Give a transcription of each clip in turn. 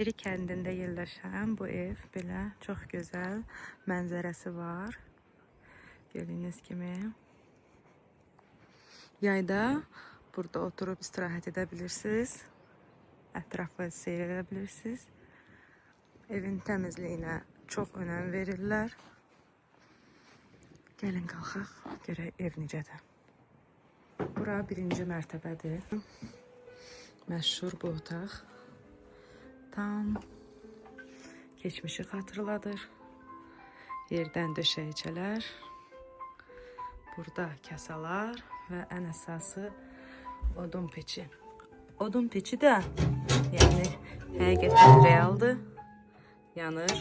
Biri kəndində yerləşən bu ev belə çox gözəl mənzərəsi var. Gördüyünüz kimi. Yayda burada oturub istirahət edə bilirsiniz. Ətrafı seyr edə bilirsiniz. Evin təmizliyinə çox önəm verirlər. Gəlin qalxaq, görək ev necədir. Bura birinci mərtəbədir. Məşhur bu otaq. Tam keçmişi xatırladır. Yerdən döşəyicələr. Burada kasalar və ən əsası odun peçi. Odun peçi də yəni həqiqətən realdır. Yanır.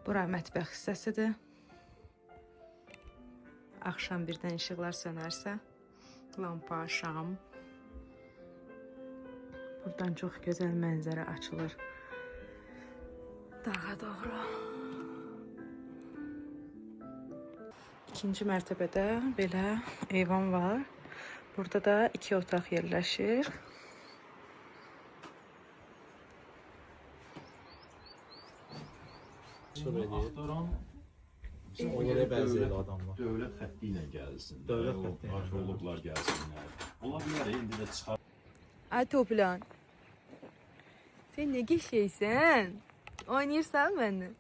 Bura mətbəx hissəsidir. Axşam birdən işıqlar sönərsə, lampa, şam. Buradan çox gözəl mənzərə açılır. Dağa doğru. İkinci mərtəbədə belə eyvan var. Burada da 2 otaq yerləşir. Axtaran o yerə bənzəyir adamlar. Dövlət xətti ilə gəlsin. Dövlət xətti. Arxeologlar gəlsinlər. Ola bilər indi də çıxar. Ay Toplan. Sen ne şeysən? Oynayırsan benimle.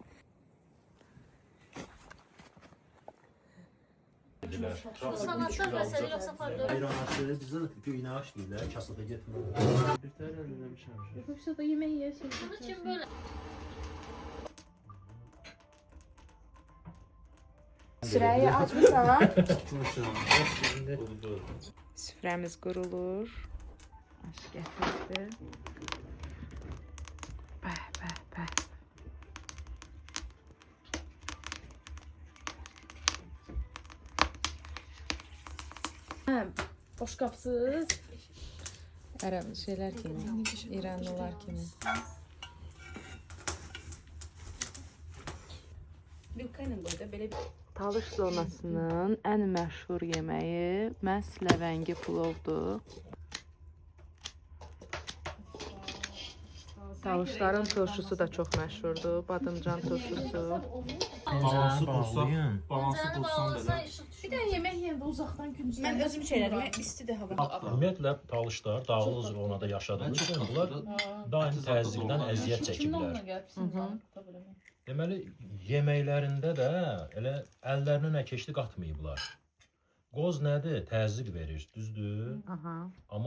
Bu sanatlar məsələ yoxsa farklı? Ayran aşırı bizdə də göynə aş deyirlər, kasada getmir. Bir tane eləmişəm. Yoxsa da yemək yeyirsən. Bunu kim belə? Sürəyi açmısan? Oldu. Süfrəmiz qurulur. Aş gətirdi. Bəh, bəh, bəh. Boş qapsız. Ərəb şeylər kimi, İranlılar kimi. Talış zonasının ən məşhur yeməyi məhz ləvəngi plovdur. Talışların turşusu da çox məşhurdur, badımcan turşusu. Balansı dursa, balansı Canı dursan bağlasa belə. işıq düşür. Bir də yemək yeyəndə uzaqdan küncdən. Mən özüm şeylərim, istidir hava. Ümumiyyətlə talışlar dağlıq zonada yaşadığı üçün bunlar daim təzyiqdən əziyyət çəkiblər. Deməli, yeməklərində də elə əllərinə nə keçdi qatmayıblar. Qoz nədir? Təzyiq verir, düzdür? Aha. Amma